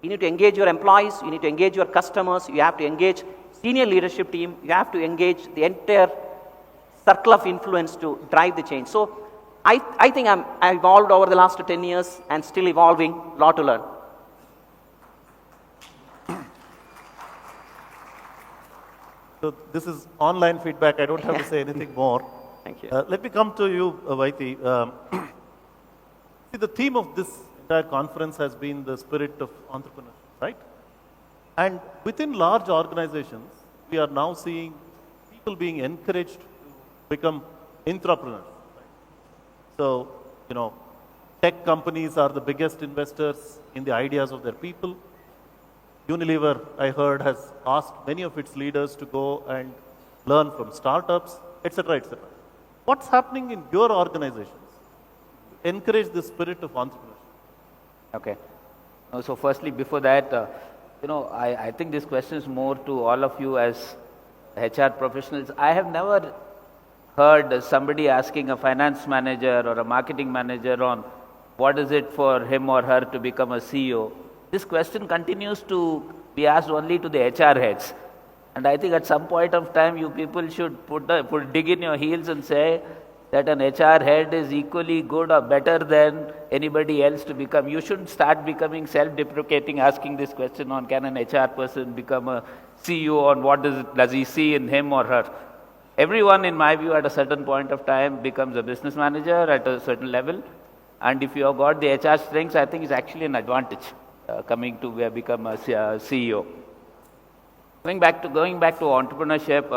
You need to engage your employees, you need to engage your customers, you have to engage senior leadership team, you have to engage the entire circle of influence to drive the change. So I think I evolved over the last 10 years and still evolving, lot to learn. So this is online feedback. I don't have to say anything more. Thank you. Let me come to you, Vaiti. See, the theme of this entire conference has been the spirit of entrepreneurship, right? And within large organizations, we are now seeing people being encouraged to become entrepreneurs. Right? So, tech companies are the biggest investors in the ideas of their people. Unilever, I heard, has asked many of its leaders to go and learn from startups, etc., etc. What's happening in your organizations? Encourage the spirit of entrepreneurship. Okay. So firstly, before that, I think this question is more to all of you as HR professionals. I have never heard somebody asking a finance manager or a marketing manager on what is it for him or her to become a CEO. This question continues to be asked only to the HR heads. And I think at some point of time, you people should dig in your heels and say that an HR head is equally good or better than anybody else to become. You shouldn't start becoming self-deprecating, asking this question on can an HR person become a CEO, on what does he see in him or her. Everyone, in my view, at a certain point of time becomes a business manager at a certain level. And if you have got the HR strengths, I think it's actually an advantage coming to become a CEO. Going back to entrepreneurship,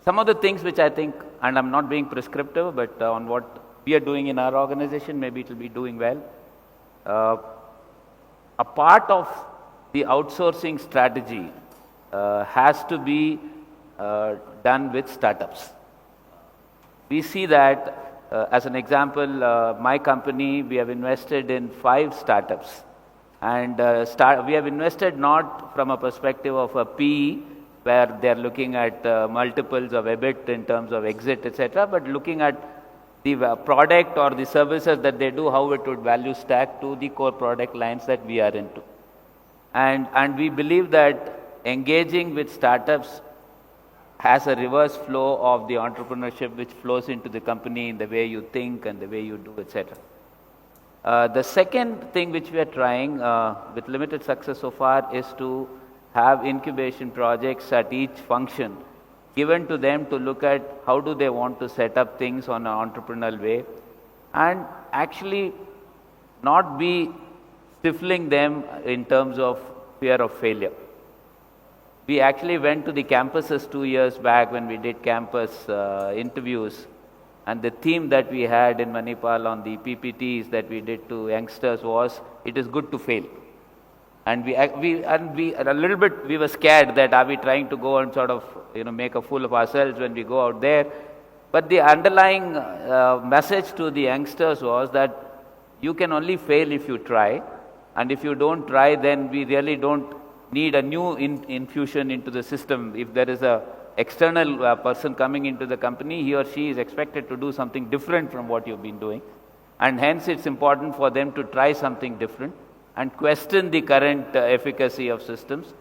some of the things which I think, and I'm not being prescriptive, but on what we are doing in our organization, maybe it will be doing well. A part of the outsourcing strategy has to be done with startups. We see that, as an example, my company, we have invested in 5 startups. And we have invested not from a perspective of a PE, where they are looking at multiples of EBIT in terms of exit, etc., but looking at the product or the services that they do, how it would value stack to the core product lines that we are into. And we believe that engaging with startups has a reverse flow of the entrepreneurship which flows into the company in the way you think and the way you do, etc. The second thing which we are trying with limited success so far is to have incubation projects at each function given to them to look at how do they want to set up things on an entrepreneurial way and actually not be stifling them in terms of fear of failure. We actually went to the campuses 2 years back when we did campus interviews, and the theme that we had in Manipal on the PPTs that we did to youngsters was, it is good to fail. And we a little bit, we were scared that are we trying to go and sort of, make a fool of ourselves when we go out there. But the underlying message to the youngsters was that you can only fail if you try. And if you don't try, then we really don't need a new infusion into the system. If there is a external person coming into the company, he or she is expected to do something different from what you've been doing. And hence it's important for them to try something different and question the current efficacy of systems.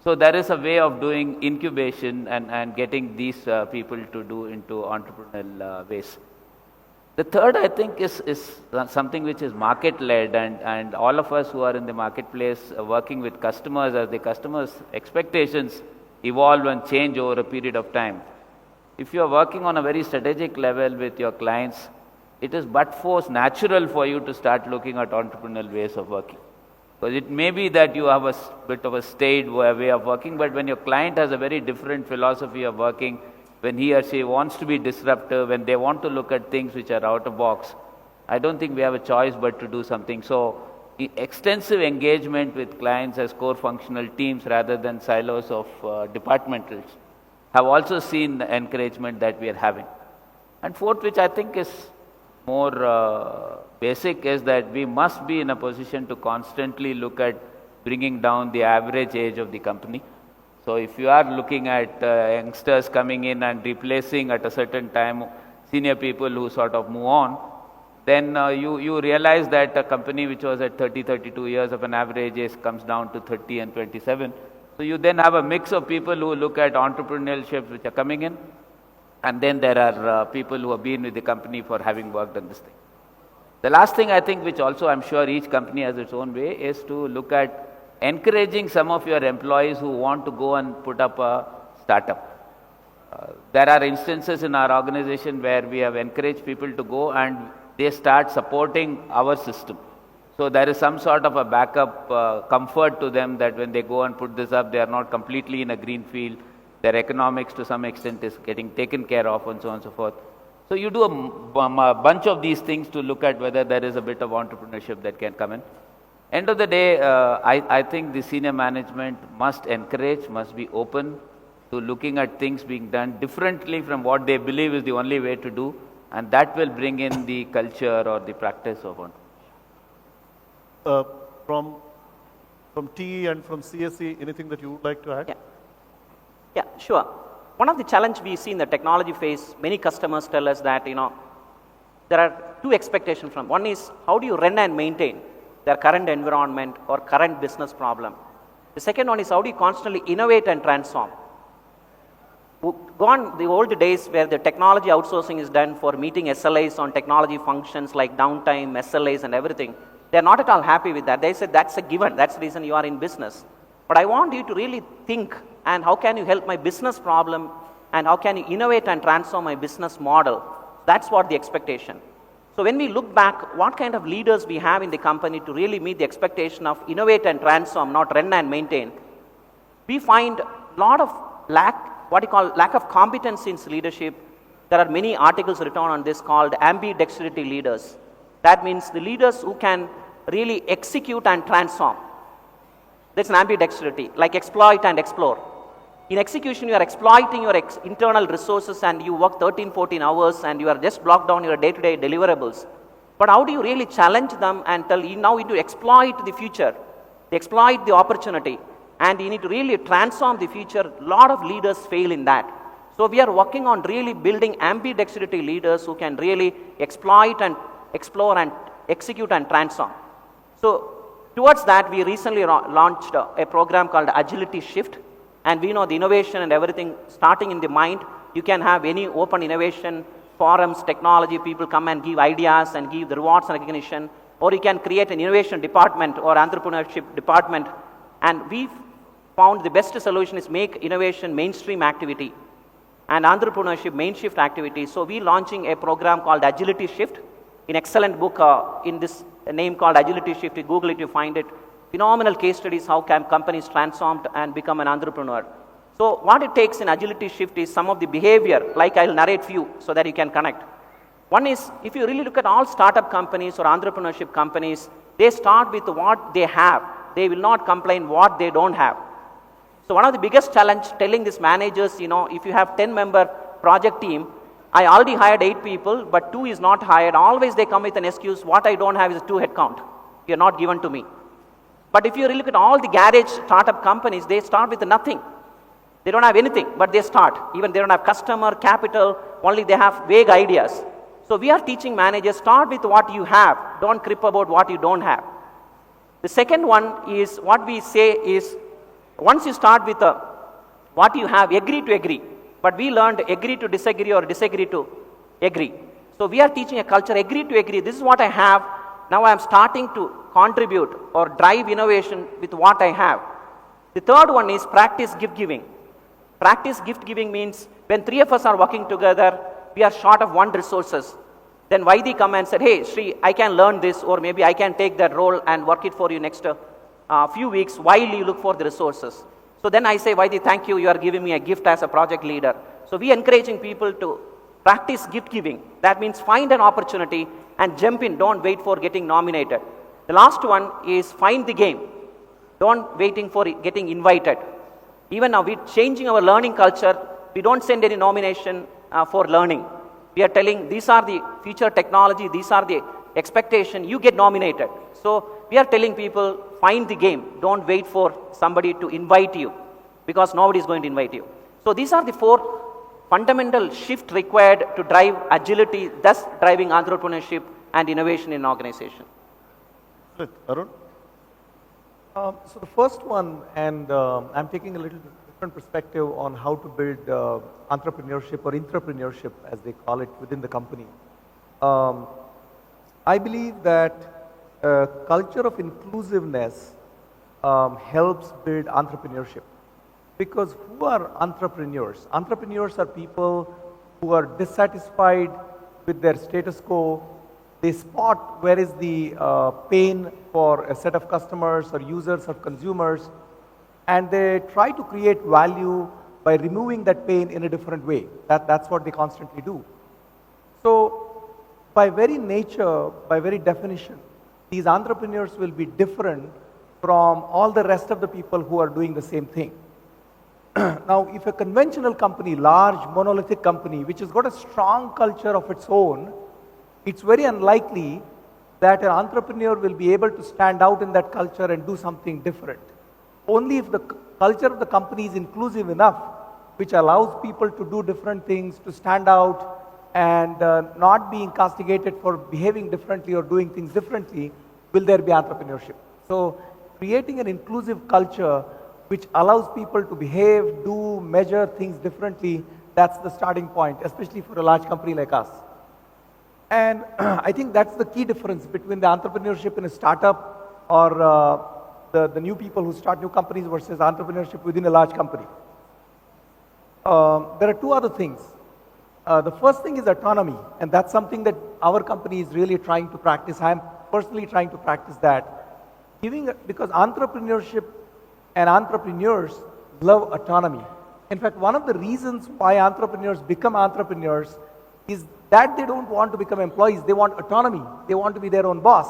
So there is a way of doing incubation and getting these people to do into entrepreneurial ways. The third, I think, is something which is market-led, and all of us who are in the marketplace working with customers, as the customers' expectations evolve and change over a period of time. If you are working on a very strategic level with your clients, it is but force natural for you to start looking at entrepreneurial ways of working. Because it may be that you have a bit of a staid way of working, but when your client has a very different philosophy of working, when he or she wants to be disruptive, when they want to look at things which are out of box, I don't think we have a choice but to do something. So extensive engagement with clients as core functional teams rather than silos of departmentals have also seen the encouragement that we are having. And fourth, which I think is more basic, is that we must be in a position to constantly look at bringing down the average age of the company. So if you are looking at youngsters coming in and replacing at a certain time senior people who sort of move on, then you realize that a company which was at 30, 32 years of an average age comes down to 30 and 27. So you then have a mix of people who look at entrepreneurship which are coming in, and then there are people who have been with the company for having worked on this thing. The last thing I think, which also I'm sure each company has its own way, is to look at encouraging some of your employees who want to go and put up a startup. There are instances in our organization where we have encouraged people to go and they start supporting our system. So there is some sort of a backup comfort to them that when they go and put this up, they are not completely in a green field. Their economics to some extent is getting taken care of, and so on and so forth. So you do a bunch of these things to look at whether there is a bit of entrepreneurship that can come in. End of the day, I think the senior management must encourage, must be open to looking at things being done differently from what they believe is the only way to do, and that will bring in the culture or the practice of entrepreneurship. From TE and from CSE, anything that you would like to add? Yeah, sure. One of the challenge we see in the technology phase, many customers tell us that, there are two expectations from. One is, how do you run and maintain their current environment or current business problem? The second one is, how do you constantly innovate and transform? Gone the old days where the technology outsourcing is done for meeting SLAs on technology functions like downtime, SLAs and everything. They're not at all happy with that. They said that's a given. That's the reason you are in business. But I want you to really think, and how can you help my business problem, and how can you innovate and transform my business model? That's what the expectation. So when we look back, what kind of leaders we have in the company to really meet the expectation of innovate and transform, not run and maintain, we find a lot of lack of competence in leadership. There are many articles written on this called ambidexterity leaders. That means the leaders who can really execute and transform. That's an ambidexterity, like exploit and explore. In execution, you are exploiting your internal resources and you work 13, 14 hours and you are just blocked down your day-to-day deliverables. But how do you really challenge them and tell you now you need to exploit the future, exploit the opportunity, and you need to really transform the future? A lot of leaders fail in that. So we are working on really building ambidexterity leaders who can really exploit and explore and execute and transform. So towards that, we recently launched a program called Agility Shift. And we know the innovation and everything starting in the mind. You can have any open innovation forums, technology, people come and give ideas and give the rewards and recognition. Or you can create an innovation department or entrepreneurship department. And we found the best solution is make innovation mainstream activity and entrepreneurship main shift activity. So we launching a program called Agility Shift. An excellent book in this name called Agility Shift. You Google it, you find it. Phenomenal case studies how can companies transform and become an entrepreneur. So what it takes in Agility Shift is some of the behavior, like I'll narrate few so that you can connect. One is, if you really look at all startup companies or entrepreneurship companies, they start with what they have. They will not complain what they don't have. So one of the biggest challenge telling these managers, if you have 10-member project team, I already hired 8 people, but 2 is not hired. Always they come with an excuse, what I don't have is 2 headcount. You're not given to me. But if you really look at all the garage startup companies, they start with nothing. They don't have anything, but they start. Even they don't have customer, capital, only they have vague ideas. So we are teaching managers, start with what you have. Don't crib about what you don't have. The second one is, what we say is, once you start with what you have, agree to agree. But we learned agree to disagree or disagree to agree. So we are teaching a culture, agree to agree. This is what I have. Now I am starting to contribute or drive innovation with what I have. The third one is practice gift giving. Practice gift giving means when 3 of us are working together, we are short of 1 resources. Then Vaidi come and said, hey, Sri, I can learn this, or maybe I can take that role and work it for you next few weeks while you look for the resources. So then I say, Vaidi, thank you, you are giving me a gift as a project leader. So we are encouraging people to practice gift giving. That means find an opportunity and jump in, don't wait for getting nominated. The last one is find the game. Don't waiting for getting invited. Even now we're changing our learning culture. We don't send any nomination for learning. We are telling these are the future technology, these are the expectation, you get nominated. So we are telling people find the game. Don't wait for somebody to invite you because nobody is going to invite you. So these are the 4 fundamental shift required to drive agility, thus driving entrepreneurship and innovation in organization? Right. Arun? So the first one, and I'm taking a little different perspective on how to build entrepreneurship or intrapreneurship, as they call it, within the company. I believe that culture of inclusiveness helps build entrepreneurship. Because who are entrepreneurs? Entrepreneurs are people who are dissatisfied with their status quo. They spot where is the pain for a set of customers or users or consumers, and they try to create value by removing that pain in a different way. That's what they constantly do. So by very nature, by very definition, these entrepreneurs will be different from all the rest of the people who are doing the same thing. Now, if a conventional company, large monolithic company, which has got a strong culture of its own, it's very unlikely that an entrepreneur will be able to stand out in that culture and do something different. Only if the culture of the company is inclusive enough, which allows people to do different things, to stand out, and not being castigated for behaving differently or doing things differently, will there be entrepreneurship. So creating an inclusive culture which allows people to behave, do, measure things differently, that's the starting point, especially for a large company like us. And I think that's the key difference between the entrepreneurship in a startup or the new people who start new companies versus entrepreneurship within a large company. There are two other things. The first thing is autonomy, and that's something that our company is really trying to practice. I'm personally trying to practice that. Because entrepreneurship and entrepreneurs love autonomy. In fact, one of the reasons why entrepreneurs become entrepreneurs is that they don't want to become employees. They want autonomy. They want to be their own boss.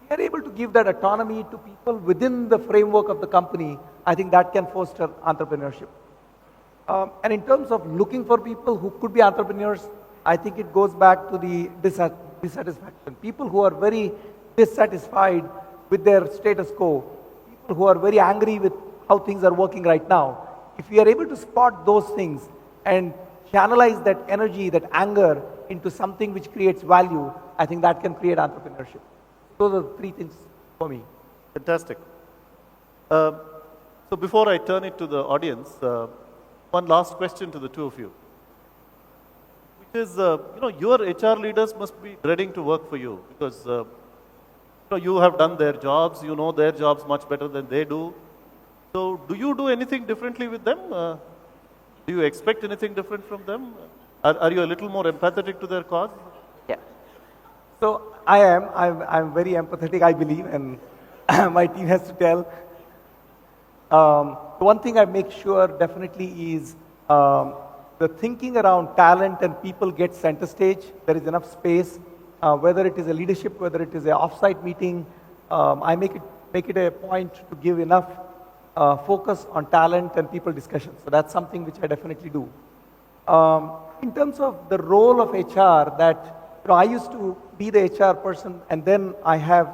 If we are able to give that autonomy to people within the framework of the company, I think that can foster entrepreneurship. And in terms of looking for people who could be entrepreneurs, I think it goes back to the dissatisfaction. People who are very dissatisfied with their status quo, people who are very angry with how things are working right now. If we are able to spot those things and channelize that energy, that anger into something which creates value, I think that can create entrepreneurship. Those are the three things for me. Fantastic. So before I turn it to the audience, one last question to the two of you, which is, your HR leaders must be dreading to work for you because you have done their jobs, you know their jobs much better than they do. So do you do anything differently with them? Do you expect anything different from them? Are you a little more empathetic to their cause? Yeah. So I'm very empathetic, I believe, and my team has to tell. One thing I make sure definitely is the thinking around talent and people get center stage. There is enough space, whether it is a leadership, whether it is an offsite meeting. I make it a point to give enough focus on talent and people discussion. So that's something which I definitely do. In terms of the role of HR, that I used to be the HR person, and then I have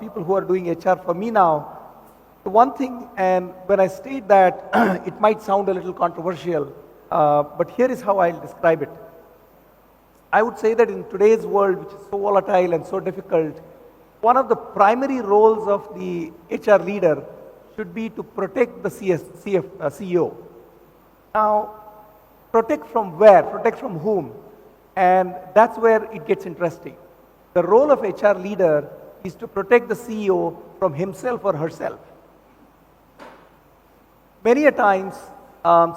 people who are doing HR for me now. The one thing, and when I state that, it might sound a little controversial, but here is how I'll describe it. I would say that in today's world, which is so volatile and so difficult, one of the primary roles of the HR leader should be to protect the CEO. Now, protect from where? Protect from whom? And that's where it gets interesting. The role of HR leader is to protect the CEO from himself or herself. Many a times,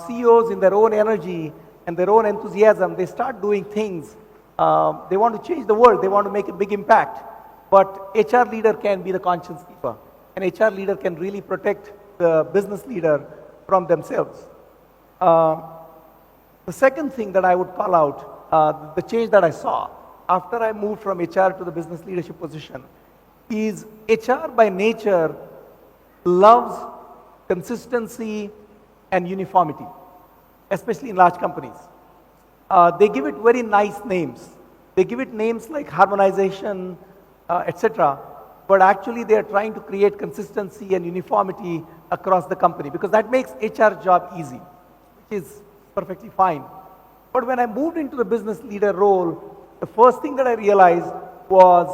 CEOs in their own energy and their own enthusiasm, they start doing things. They want to change the world. They want to make a big impact. But HR leader can be the conscience keeper. An HR leader can really protect the business leader from themselves. The second thing that I would call out, the change that I saw after I moved from HR to the business leadership position, is HR by nature loves consistency and uniformity, especially in large companies. They give it very nice names. They give it names like harmonization, etc. But actually they are trying to create consistency and uniformity across the company because that makes HR job easy, which is perfectly fine. But when I moved into the business leader role, the first thing that I realized was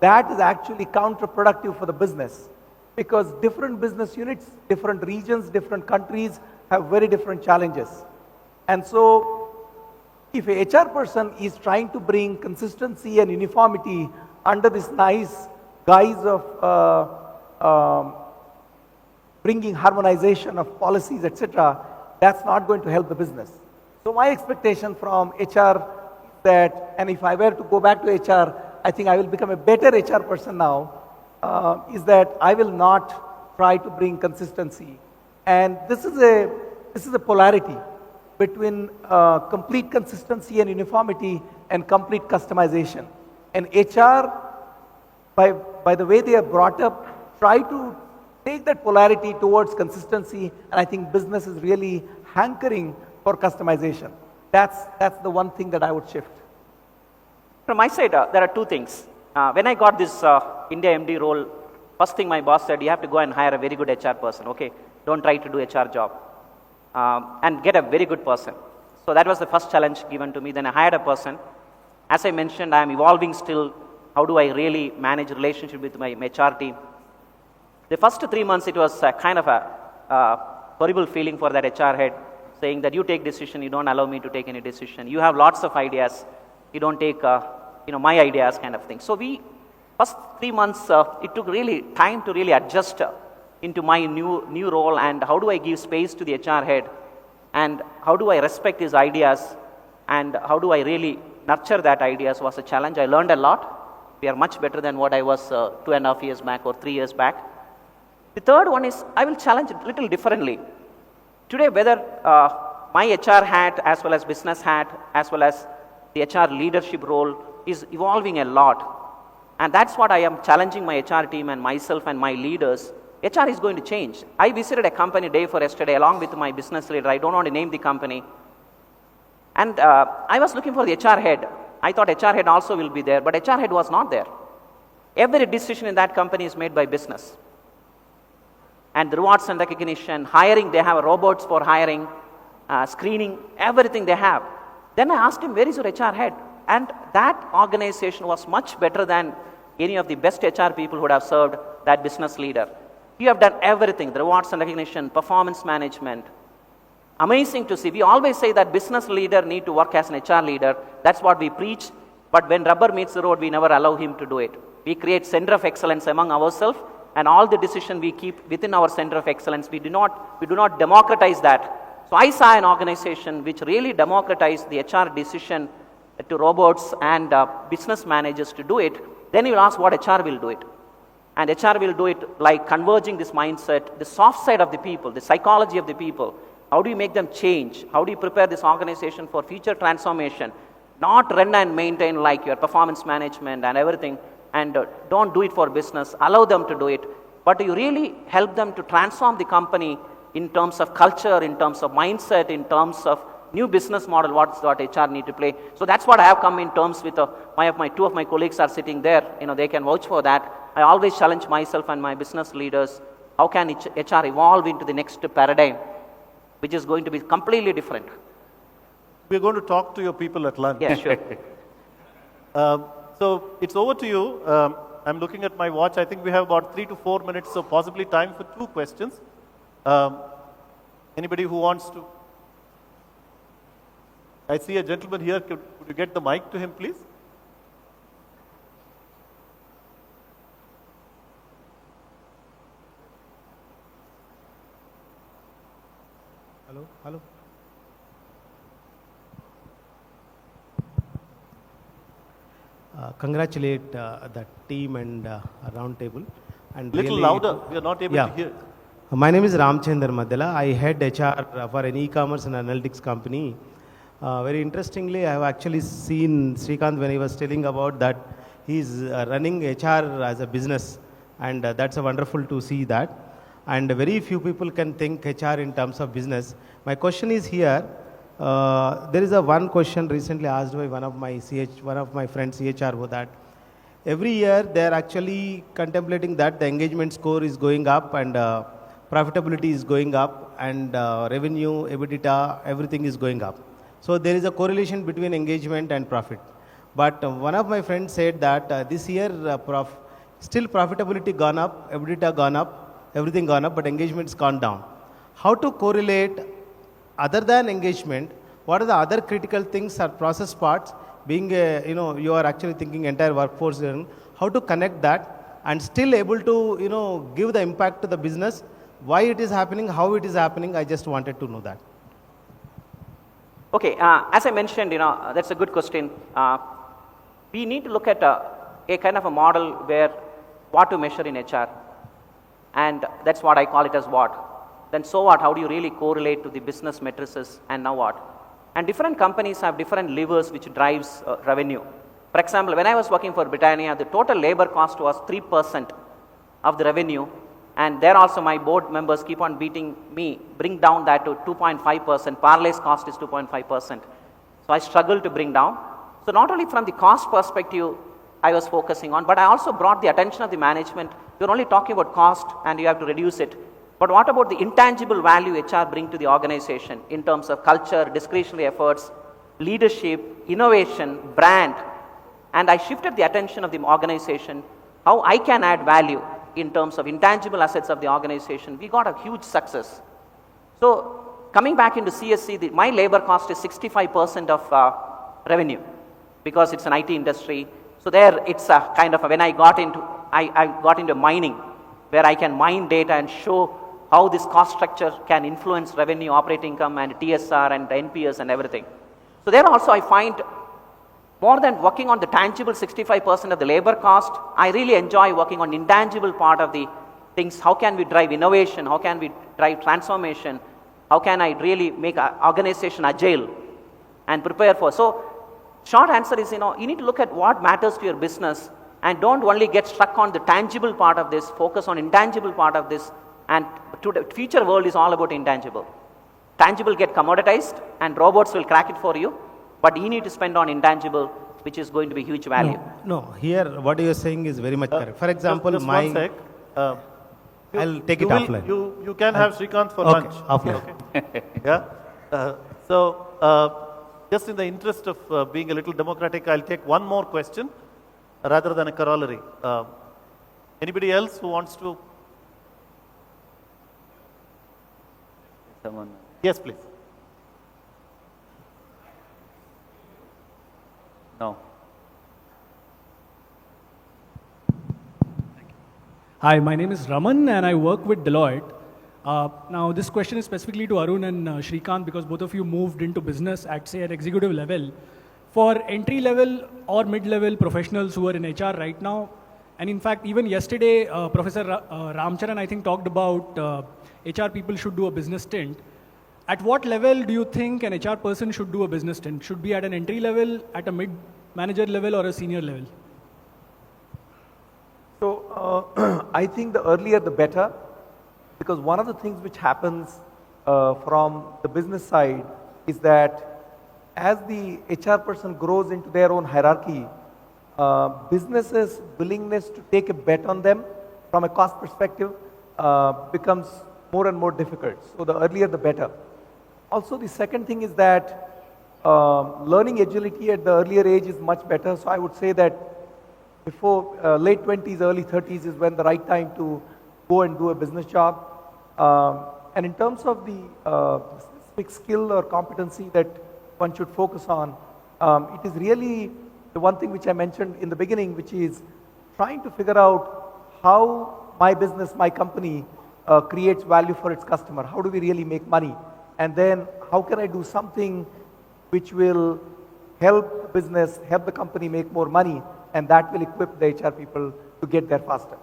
that is actually counterproductive for the business because different business units, different regions, different countries have very different challenges. And so if a HR person is trying to bring consistency and uniformity under this nice guise of bringing harmonization of policies, etc., that's not going to help the business. So my expectation from HR is that, and if I were to go back to HR, I think I will become a better HR person now, is that I will not try to bring consistency. And this is a polarity between complete consistency and uniformity and complete customization. And HR, by the way they are brought up, try to take that polarity towards consistency, and I think business is really hankering for customization. That's the one thing that I would shift. From my side, there are two things. When I got this India MD role, first thing my boss said, you have to go and hire a very good HR person, okay? Don't try to do HR job. And get a very good person. So that was the first challenge given to me. Then I hired a person. As I mentioned, I am evolving still. How do I really manage relationship with my HR team? The first 3 months, it was kind of a horrible feeling for that HR head, saying that you take decision, you don't allow me to take any decision. You have lots of ideas, you don't take my ideas, kind of thing. So first 3 months, it took really time to really adjust into my new role, and how do I give space to the HR head, and how do I respect his ideas, and how do I really nurture that ideas was a challenge. I learned a lot. We are much better than what I was 2.5 years back or 3 years back. The third one is I will challenge it a little differently. Today, whether my HR hat as well as business hat as well as the HR leadership role is evolving a lot. And that's what I am challenging my HR team and myself and my leaders. HR is going to change. I visited a company day for yesterday along with my business leader. I don't want to name the company. And I was looking for the HR head. I thought HR head also will be there, but HR head was not there. Every decision in that company is made by business. And the rewards and recognition, hiring, they have robots for hiring, screening, everything they have. Then I asked him, where is your HR head? And that organization was much better than any of the best HR people who would have served that business leader. You have done everything, the rewards and recognition, performance management. Amazing to see. We always say that business leader need to work as an HR leader. That's what we preach. But when rubber meets the road, we never allow him to do it. We create center of excellence among ourselves, and all the decision we keep within our center of excellence. We do not democratize that. So I saw an organization which really democratized the HR decision to robots and business managers to do it. Then you will ask what HR will do it. And HR will do it like converging this mindset, the soft side of the people, the psychology of the people. How do you make them change? How do you prepare this organization for future transformation? Not run and maintain like your performance management and everything. And don't do it for business, allow them to do it. But you really help them to transform the company in terms of culture, in terms of mindset, in terms of new business model, what HR need to play. So that's what I have come in terms with two of my colleagues are sitting there. They can vouch for that. I always challenge myself and my business leaders. How can HR evolve into the next paradigm, which is going to be completely different? We're going to talk to your people at lunch. Yeah, sure. So it's over to you. I'm looking at my watch. I think we have about 3 to 4 minutes, so possibly time for 2 questions. Anybody who wants to? I see a gentleman here. Could you get the mic to him, please? Hello. Congratulate the team and round table. And Little really, louder. We are not able to hear. My name is Ramchandar Madela. I head HR for an e-commerce and analytics company. Very interestingly, I have actually seen Srikanth when he was telling about that he's running HR as a business, and that's a wonderful to see that. And very few people can think HR in terms of business. My question is here. There is one question recently asked by one of my friends CHR who that every year they are actually contemplating that the engagement score is going up and profitability is going up and revenue, EBITDA, everything is going up. So there is a correlation between engagement and profit. But one of my friends said that this year still profitability gone up, EBITDA gone up, everything gone up, but engagement's gone down. How to correlate other than engagement? What are the other critical things or process parts? Being you are actually thinking entire workforce. How to connect that and still able to give the impact to the business? Why it is happening? How it is happening? I just wanted to know that. Okay, as I mentioned, that's a good question. We need to look at a kind of a model where what to measure in HR, and that's what I call it as what. Then so what? How do you really correlate to the business matrices, and now what? And different companies have different levers which drives revenue. For example, when I was working for Britannia, the total labor cost was 3% of the revenue, and there also my board members keep on beating me, bring down that to 2.5%. Parlay's cost is 2.5%. So I struggled to bring down. So not only from the cost perspective I was focusing on, but I also brought the attention of the management. You're only talking about cost and you have to reduce it. But what about the intangible value HR bring to the organization in terms of culture, discretionary efforts, leadership, innovation, brand? And I shifted the attention of the organization, how I can add value in terms of intangible assets of the organization. We got a huge success. So coming back into CSC, my labor cost is 65% of revenue because it's an IT industry. So there it's a kind of when I got into mining, where I can mine data and show how this cost structure can influence revenue, operating income, and TSR and NPS and everything. So there also I find more than working on the tangible 65% of the labor cost, I really enjoy working on intangible part of the things. How can we drive innovation? How can we drive transformation? How can I really make an organization agile and prepare for? So short answer is, you need to look at what matters to your business and don't only get stuck on the tangible part of this, focus on intangible part of this. And to the future world is all about intangible. Tangible get commoditized and robots will crack it for you. But you need to spend on intangible, which is going to be huge value. No, here what you are saying is very much correct. For example, just one sec. I'll take it offline. You can have Srikanth for lunch. Offline. Okay. Yeah. Just in the interest of being a little democratic, I'll take one more question rather than a corollary. Anybody else who wants to? Someone. Yes, please. No. Hi, my name is Raman and I work with Deloitte. Now this question is specifically to Arun and Srikanth because both of you moved into business at say at executive level. For entry level or mid-level professionals who are in HR right now, and in fact even yesterday Professor Ramcharan I think talked about HR people should do a business stint. At what level do you think an HR person should do a business stint? Should be at an entry level, at a mid-manager level, or a senior level? So I think the earlier the better, because one of the things which happens from the business side is that as the HR person grows into their own hierarchy, businesses' willingness to take a bet on them from a cost perspective becomes more and more difficult. So the earlier the better. Also the second thing is that learning agility at the earlier age is much better. So I would say that before late 20s, early 30s is when the right time to go and do a business job. And in terms of the specific skill or competency that one should focus on, it is really the one thing which I mentioned in the beginning, which is trying to figure out how my business, my company creates value for its customer. How do we really make money? And then how can I do something which will help the business, help the company make more money, and that will equip the HR people to get there faster.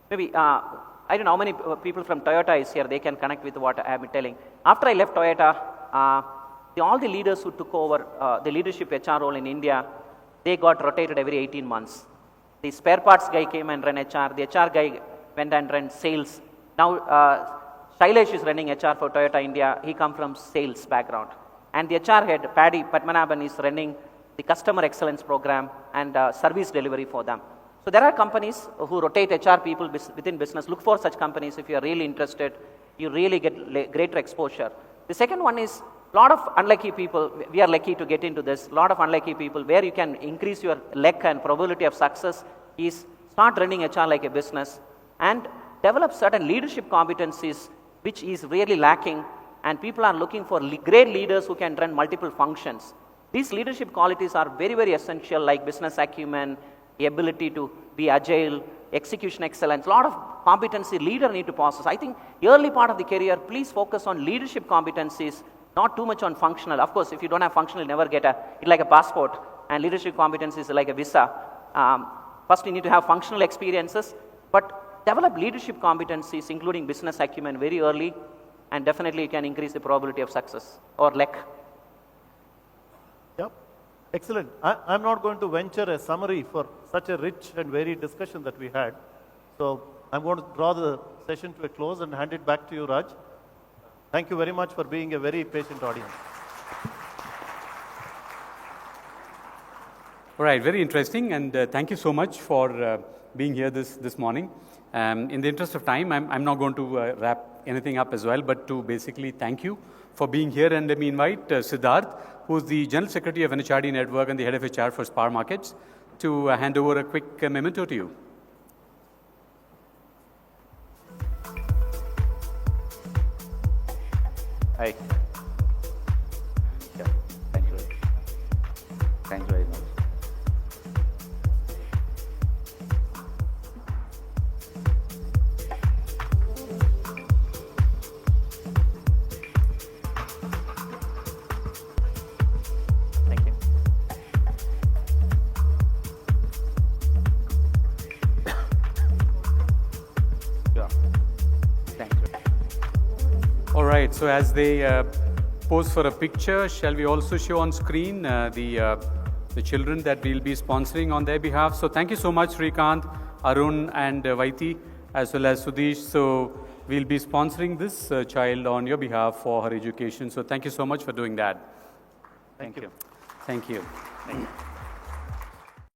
Maybe, I don't know how many people from Toyota is here, they can connect with what I have been telling. After I left Toyota, all the leaders who took over the leadership HR role in India, they got rotated every 18 months. The spare parts guy came and ran HR, the HR guy went and ran sales. Now, Shailesh is running HR for Toyota India, he comes from sales background. And the HR head, Paddy Padmanabhan, is running the customer excellence program and service delivery for them. So there are companies who rotate HR people within business. Look for such companies if you are really interested. You really get greater exposure. The second one is lot of unlucky people, we are lucky to get into this, lot of unlucky people, where you can increase your luck and probability of success is start running HR like a business and develop certain leadership competencies which is really lacking, and people are looking for great leaders who can run multiple functions. These leadership qualities are very, very essential, like business acumen, the ability to be agile, execution excellence, a lot of competency leader need to possess. I think early part of the career, please focus on leadership competencies, not too much on functional. Of course, if you don't have functional, you never get it's like a passport, and leadership competencies is like a visa. First, you need to have functional experiences, but develop leadership competencies, including business acumen, very early, and definitely you can increase the probability of success or luck. Yep. Excellent. I'm not going to venture a summary for such a rich and varied discussion that we had. So I'm going to draw the session to a close and hand it back to you, Raj. Thank you very much for being a very patient audience. All right, very interesting, and thank you so much for being here this morning. In the interest of time, I'm not going to wrap anything up as well, but to basically thank you for being here, and let me invite Siddharth, who's the General Secretary of NHRD Network and the Head of HR for Spar Markets, to hand over a quick memento to you. Hi. Yeah, thank you. Thank you very much. Thank you. Yeah. Thank you. All right, so as they pose for a picture, shall we also show on screen the children that we'll be sponsoring on their behalf? So thank you so much, Srikanth, Arun, and Vaiti, as well as Sudheesh. So we'll be sponsoring this child on your behalf for her education. So thank you so much for doing that. Thank you. Thank you. Thank you.